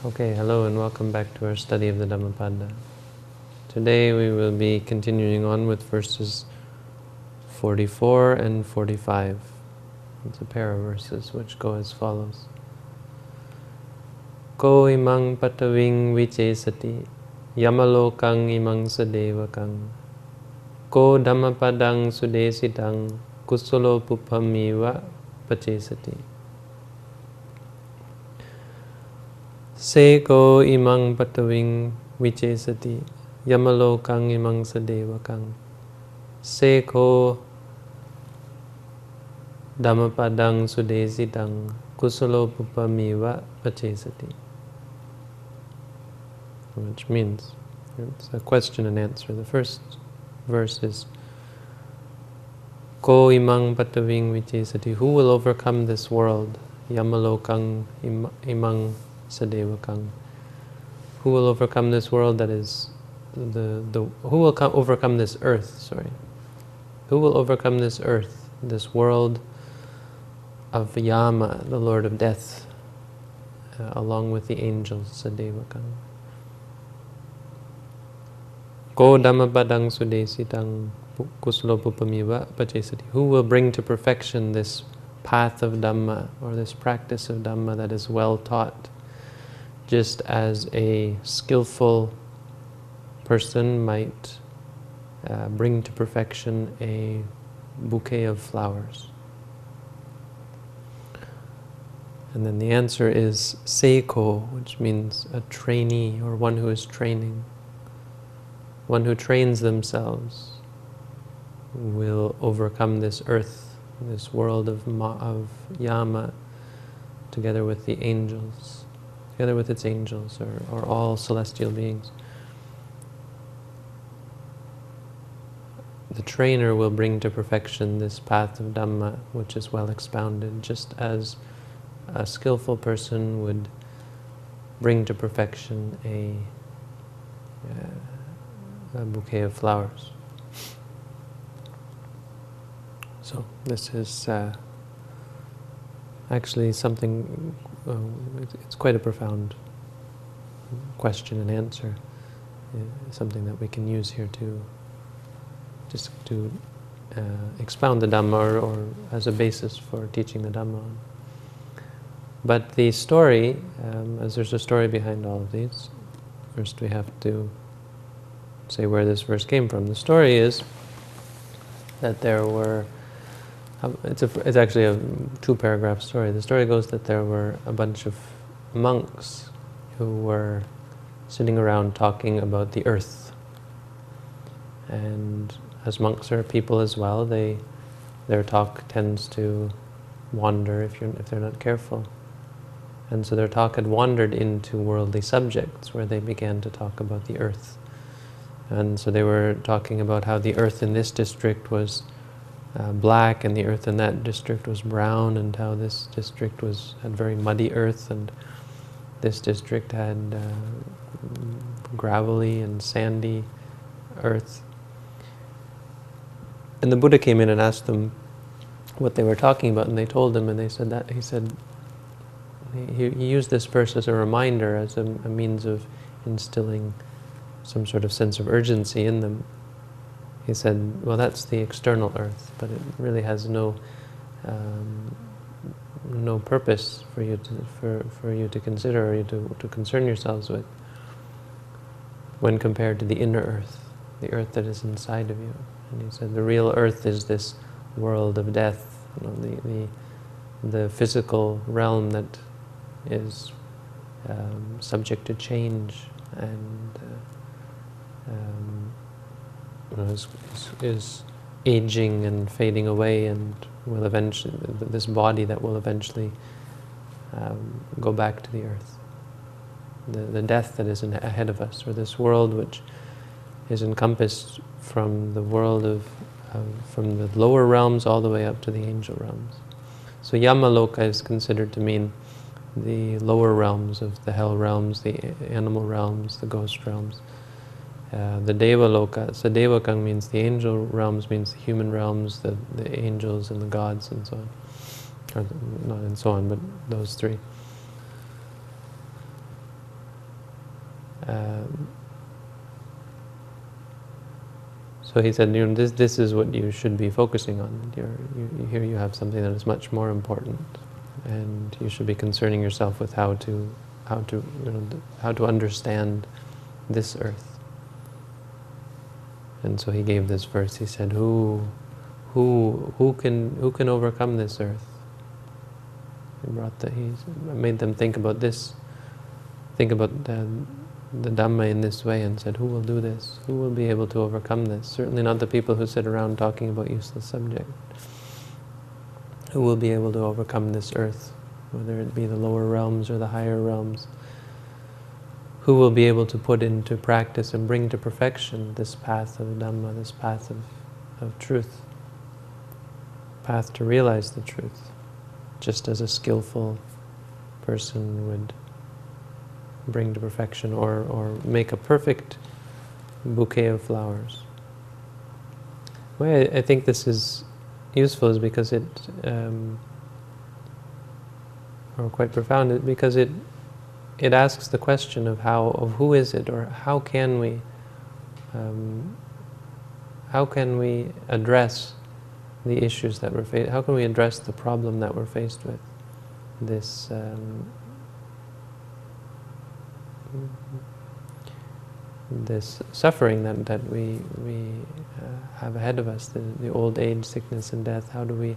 Okay, hello and welcome back to our study of the Dhammapada. Today we will be continuing on with verses 44 and 45. It's a pair of verses which go as follows. Ko imaṃ pathaviṃ vicessati, yamalokañca imaṃ sadevakaṃ. Ko dhammapadaṃ sudesitaṃ, kusalo pupphamiva pacessati. Sekho imaṃ pathaviṃ vicessati, yamalokañca imaṃ sadevakaṃ. Sekho dhammapadaṃ sudesitaṃ, kusalo pupphamiva pacessati. Which means, it's a question and answer. The first verse is, Ko imaṃ pathaviṃ vicessati, who will overcome this world? Yamalokañca imaṃ sadevakaṃ. Who will overcome this world, that is, who will overcome this earth, sorry. Who will overcome this earth, this world of Yama, the Lord of Death, along with the angels, sadevakaṃ. Ko dhammapadaṃ sudesitaṃ, kusalo pupphamiva pacessati. Who will bring to perfection this path of Dhamma, or this practice of Dhamma that is well taught, just as a skillful person might bring to perfection a bouquet of flowers. And then the answer is sekho, which means a trainee, or one who is training. One who trains themselves will overcome this earth, this world of Yama, together with the angels, together with its angels, or all celestial beings. The trainer will bring to perfection this path of Dhamma, which is well expounded, just as a skillful person would bring to perfection a bouquet of flowers. So this is actually something, it's quite a profound question and answer, something that we can use here to just to expound the Dhamma, or as a basis for teaching the Dhamma. But the story, as there's a story behind all of these, first we have to say where this verse came from. The story is that there were, it's actually a two-paragraph story. The story goes that there were a bunch of monks who were sitting around talking about the earth. And as monks are people as well, their talk tends to wander if they're not careful. And so their talk had wandered into worldly subjects, where they began to talk about the earth. And so they were talking about how the earth in this district was black, and the earth in that district was brown, and how this district had very muddy earth, and this district had gravelly and sandy earth. And the Buddha came in and asked them what they were talking about, and they told him, and they said that, he used this verse as a reminder, as a means of instilling some sort of sense of urgency in them. He said, well, that's the external earth, but it really has no purpose for you to consider, or you to concern yourselves with, when compared to the inner earth, the earth that is inside of you. And he said the real earth is this world of death, the physical realm that is subject to change, and is aging and fading away, and will eventually, this body that will eventually go back to the earth. The death that is ahead of us, or this world which is encompassed from the world from the lower realms all the way up to the angel realms. So Yamaloka is considered to mean the lower realms of the hell realms, the animal realms, the ghost realms. The Devaloka, sadevakaṃ means the angel realms, means the human realms, the angels and the gods and so on. Or not and so on, but those three. So he said, this is what you should be focusing on. Here you have something that is much more important, and you should be concerning yourself with how to understand this earth. And so he gave this verse. He said, who can overcome this earth? He made them think about this, think about the Dhamma in this way, and said, who will do this? Who will be able to overcome this? Certainly not the people who sit around talking about useless subject. Who will be able to overcome this earth, whether it be the lower realms or the higher realms? Who will be able to put into practice and bring to perfection this path of Dhamma, this path of truth, path to realize the truth, just as a skillful person would bring to perfection or make a perfect bouquet of flowers. The way I think this is useful is because it, or quite profound, because it asks the question of who is it, or how can we address the issues that we're faced. How can we address the problem that we're faced with? This suffering that we have ahead of us, the old age, sickness, and death. How do we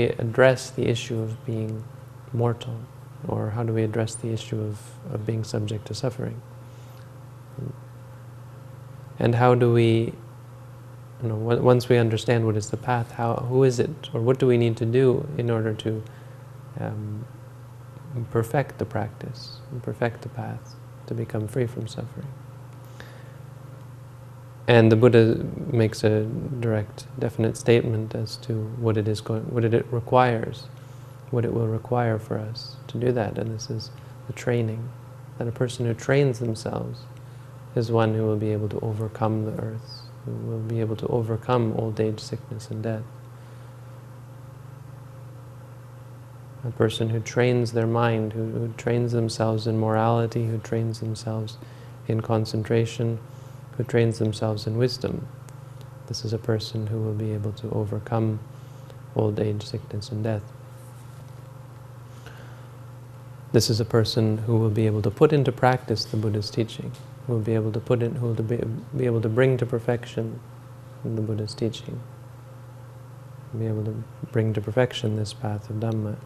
address the issue of being mortal, or how do we address the issue of being subject to suffering? And how do we, once we understand what is the path, who is it, or what do we need to do in order to perfect the practice, and perfect the path, to become free from suffering? And the Buddha makes a direct, definite statement as to what it requires, what it will require for us to do that. And this is the training, that a person who trains themselves is one who will be able to overcome the earth, who will be able to overcome old age, sickness, and death. A person who trains their mind, who trains themselves in morality, who trains themselves in concentration, who trains themselves in wisdom. This is a person who will be able to overcome old age, sickness, and death. This is a person who will be able to put into practice the Buddha's teaching, who will be able to be able to bring to perfection the Buddha's teaching, be able to bring to perfection this path of Dhamma.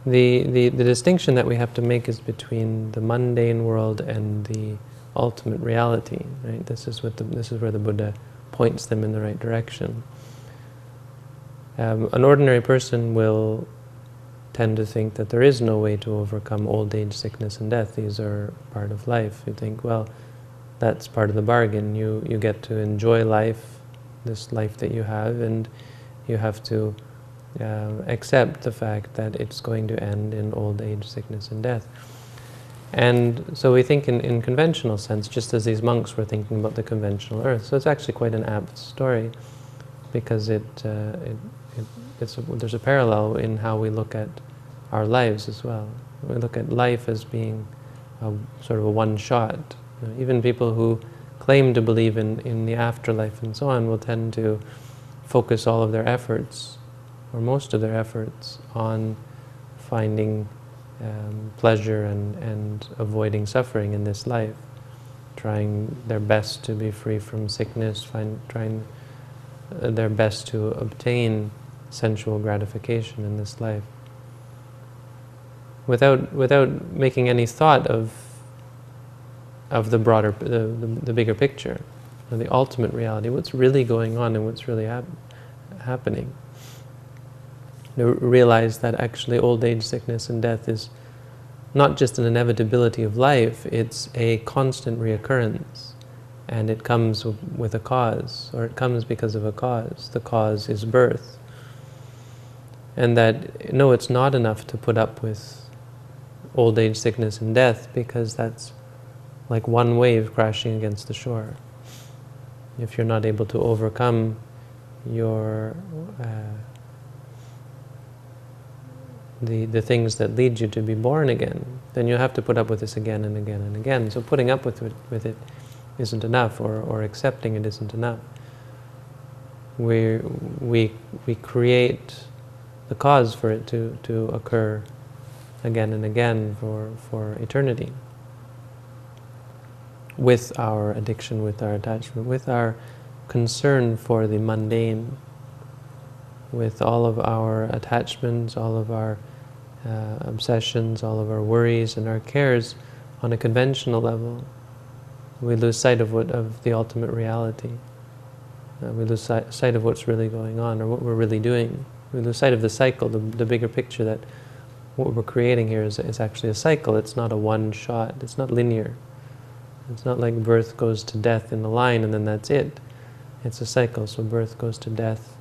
The distinction that we have to make is between the mundane world and the ultimate reality. Right? This is where the Buddha points them in the right direction. An ordinary person will tend to think that there is no way to overcome old age, sickness, and death. These are part of life. You think, well, that's part of the bargain. You get to enjoy life, this life that you have, and you have to accept the fact that it's going to end in old age, sickness, and death. And so we think in conventional sense, just as these monks were thinking about the conventional earth. So it's actually quite an apt story, because there's a parallel in how we look at our lives as well. We look at life as being sort of a one-shot. Even people who claim to believe in the afterlife and so on will tend to focus all of their efforts, or most of their efforts, on finding pleasure and avoiding suffering in this life, trying their best to be free from sickness, trying their best to obtain sensual gratification in this life, without making any thought of the broader, the bigger picture, the ultimate reality, what's really going on and what's really happening. To realize that actually old age, sickness, and death is not just an inevitability of life, it's a constant reoccurrence, and it comes with a cause, or it comes because of a cause. The cause is birth. And that, no, it's not enough to put up with old age, sickness, and death, because that's like one wave crashing against the shore. If you're not able to overcome your the things that lead you to be born again, then you have to put up with this again and again and again. So putting up with it isn't enough, or accepting it isn't enough. We create the cause for it to occur again and again for eternity. With our addiction, with our attachment, with our concern for the mundane, with all of our attachments, all of our obsessions, all of our worries and our cares on a conventional level, we lose sight of the ultimate reality. We lose sight of what's really going on, or what we're really doing. We lose sight of the cycle, the bigger picture, that what we're creating here is actually a cycle. It's not a one-shot. It's not linear. It's not like birth goes to death in the line and then that's it. It's a cycle. So birth goes to death,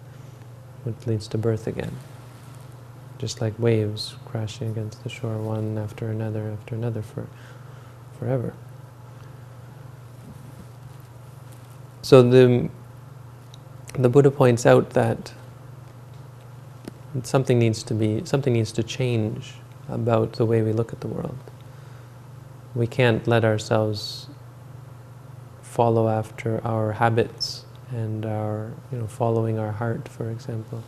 which leads to birth again. Just like waves crashing against the shore, one after another forever. So the Buddha points out that something needs to change about the way we look at the world. We can't let ourselves follow after our habits and our, following our heart, for example.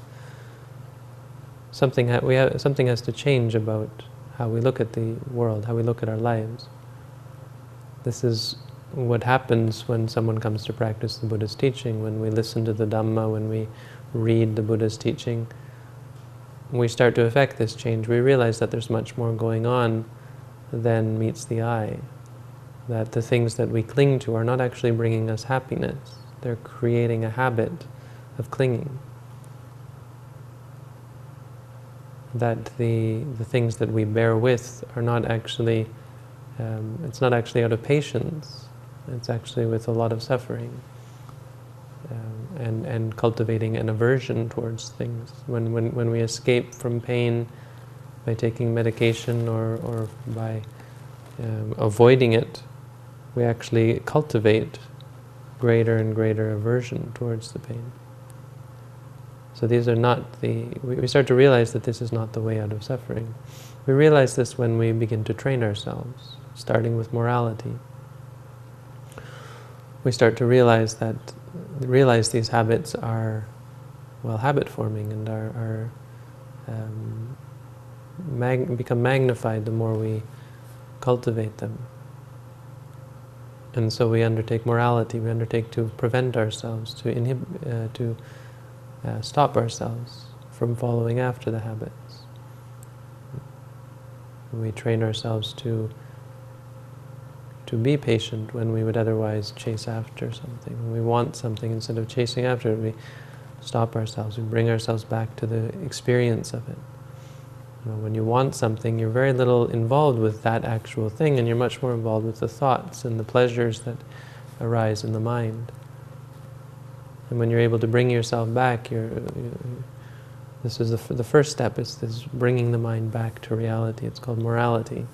Something has to change about how we look at the world, how we look at our lives. This is what happens when someone comes to practice the Buddha's teaching. When we listen to the Dhamma, when we read the Buddha's teaching, we start to affect this change. We realize that there's much more going on than meets the eye. That the things that we cling to are not actually bringing us happiness. They're creating a habit of clinging. That the things that we bear with are not actually, it's not actually out of patience. It's actually with a lot of suffering, and cultivating an aversion towards things. When we escape from pain by taking medication or by avoiding it, we actually cultivate greater and greater aversion towards the pain. So these are not we start to realize that this is not the way out of suffering. We realize this when we begin to train ourselves, starting with morality. We start to realize these habits are, habit forming, and become magnified the more we cultivate them. And so we undertake morality. We undertake to prevent ourselves, to stop ourselves from following after the habits. We train ourselves to be patient when we would otherwise chase after something. When we want something, instead of chasing after it, we stop ourselves. We bring ourselves back to the experience of it. When you want something, you're very little involved with that actual thing, and you're much more involved with the thoughts and the pleasures that arise in the mind. And when you're able to bring yourself back, this is the first step, is this bringing the mind back to reality. It's called morality.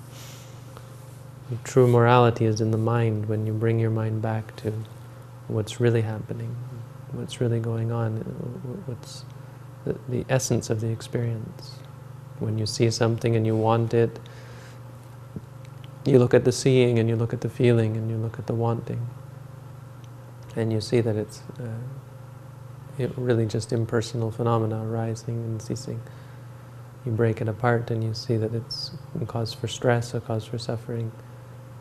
True morality is in the mind, when you bring your mind back to what's really happening, what's really going on, what's the essence of the experience. When you see something and you want it, you look at the seeing and you look at the feeling and you look at the wanting, and you see that it's really just impersonal phenomena arising and ceasing. You break it apart and you see that it's a cause for stress, a cause for suffering,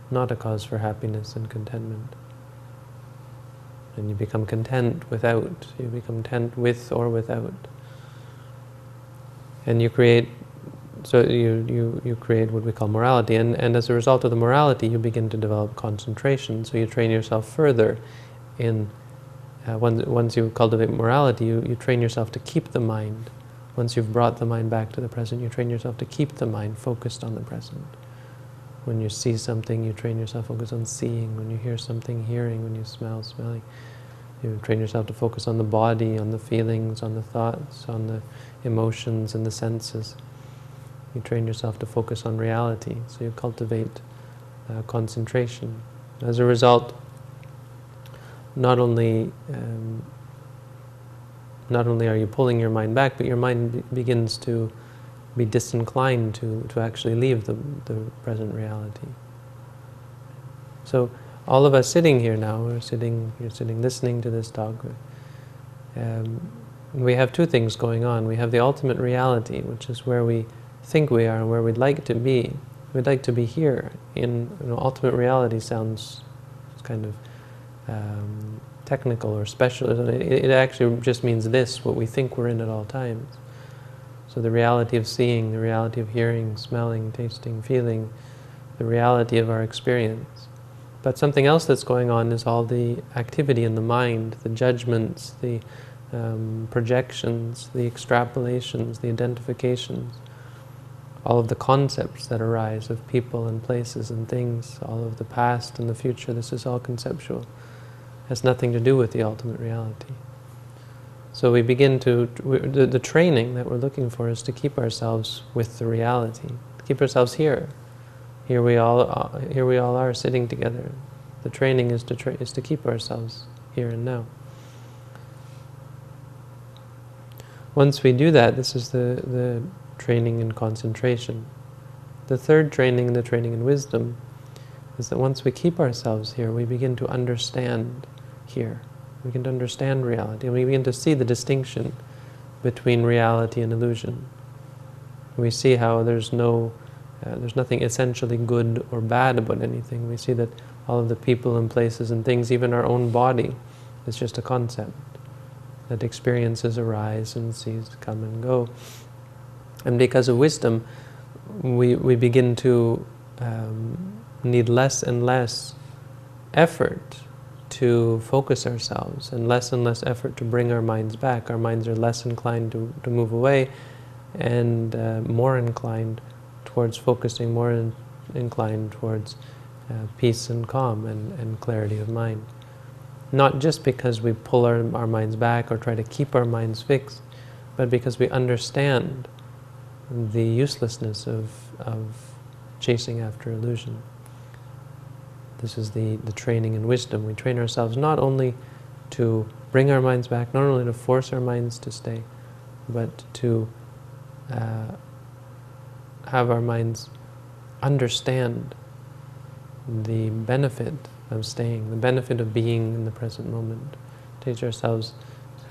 not a cause for happiness and contentment. And you become content without. You become content with or without. And you create, you create what we call morality. And as a result of the morality, you begin to develop concentration. So you train yourself further in, once you cultivate morality, you train yourself to keep the mind. Once you've brought the mind back to the present, you train yourself to keep the mind focused on the present. When you see something, you train yourself to focus on seeing. When you hear something, hearing. When you smell, smelling. You train yourself to focus on the body, on the feelings, on the thoughts, on the emotions and the senses. You train yourself to focus on reality. So you cultivate concentration. As a result, not only are you pulling your mind back, but your mind begins to be disinclined to actually leave the present reality. So all of us sitting here now, you're sitting listening to this talk, we have two things going on. We have the ultimate reality, which is where we think we are and where we'd like to be. We'd like to be here. Ultimate reality sounds kind of technical or special. It actually just means this, what we think we're in at all times. So the reality of seeing, the reality of hearing, smelling, tasting, feeling, the reality of our experience. But something else that's going on is all the activity in the mind, the judgments, the projections, the extrapolations, the identifications, all of the concepts that arise of people and places and things, all of the past and the future. This is all conceptual. It has nothing to do with the ultimate reality. So we begin the training that we're looking for is to keep ourselves with the reality, to keep ourselves here. Here we all are sitting together. The training is to keep ourselves here and now. Once we do that, this is the training in concentration. The third training, the training in wisdom, is that once we keep ourselves here, we begin to understand here. We begin to understand reality, and we begin to see the distinction between reality and illusion. We see how there's nothing essentially good or bad about anything. We see that all of the people and places and things, even our own body, is just a concept. That experiences arise and cease, come and go. And because of wisdom, we begin to need less and less effort to focus ourselves, and less effort to bring our minds back. Our minds are less inclined to move away, and more inclined towards focusing, more inclined towards peace and calm and clarity of mind. Not just because we pull our minds back or try to keep our minds fixed, but because we understand the uselessness of chasing after illusion. This is the training in wisdom. We train ourselves not only to bring our minds back, not only to force our minds to stay, but to have our minds understand the benefit of staying, the benefit of being in the present moment. Teach ourselves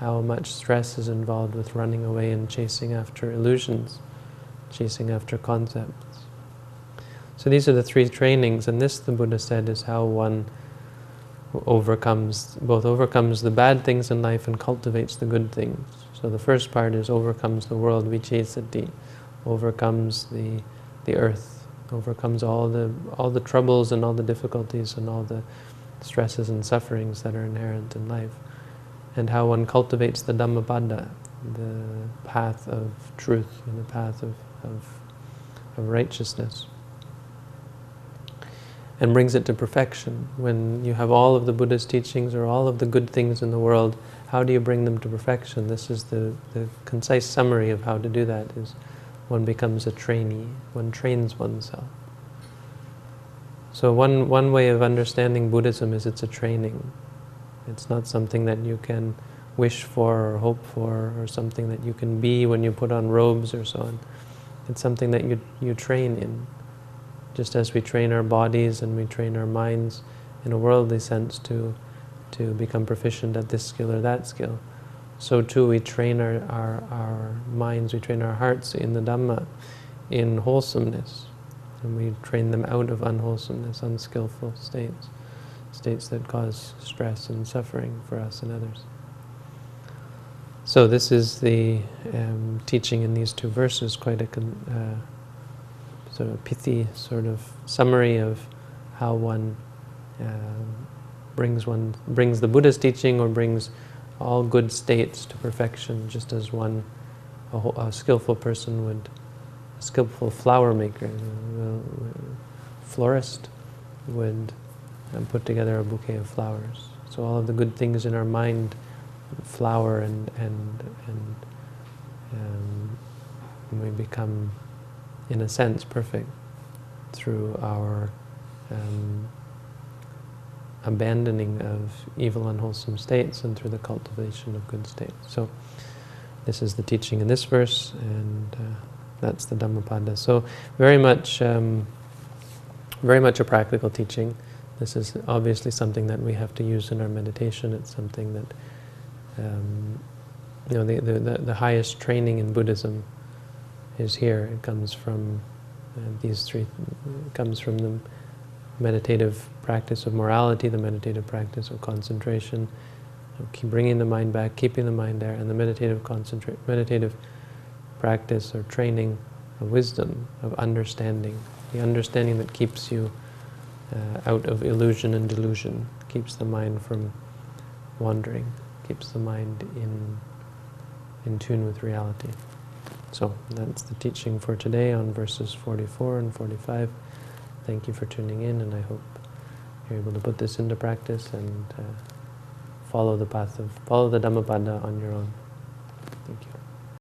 how much stress is involved with running away and chasing after illusions, chasing after concepts. So these are the three trainings, and this, the Buddha said, is how one overcomes the bad things in life and cultivates the good things. So the first part is overcomes the world, vicessati, overcomes the earth, overcomes all the troubles and all the difficulties and all the stresses and sufferings that are inherent in life. And how one cultivates the Dhammapada, the path of truth and the path of righteousness, and brings it to perfection. When you have all of the Buddha's teachings or all of the good things in the world, how do you bring them to perfection? This is the concise summary of how to do that, is one becomes a trainee, one trains oneself. So one way of understanding Buddhism is it's a training. It's not something that you can wish for or hope for, or something that you can be when you put on robes or so on. It's something that you train in. Just as we train our bodies and we train our minds in a worldly sense to become proficient at this skill or that skill, so too we train our minds, we train our hearts in the Dhamma, in wholesomeness, and we train them out of unwholesomeness, unskillful states that cause stress and suffering for us and others. So this is the teaching in these two verses, quite a sort of pithy sort of summary of how one brings the Buddha's teaching, or brings all good states to perfection, just as a skillful person would, a skillful flower maker, florist would put together a bouquet of flowers. So all of the good things in our mind flower, and we become, in a sense, perfect through our abandoning of evil, unwholesome states, and through the cultivation of good states. So this is the teaching in this verse, and That's the Dhammapada. So very much a practical teaching. This is obviously something that we have to use in our meditation. It's something that the highest training in Buddhism is here. It comes from these three. It comes from the meditative practice of morality, the meditative practice of concentration, keep bringing the mind back, keeping the mind there, and the meditative practice or training of wisdom, of understanding, the understanding that keeps you out of illusion and delusion, keeps the mind from wandering, keeps the mind in tune with reality. So that's the teaching for today on verses 44 and 45. Thank you for tuning in, and I hope you're able to put this into practice and follow the Dhammapada on your own.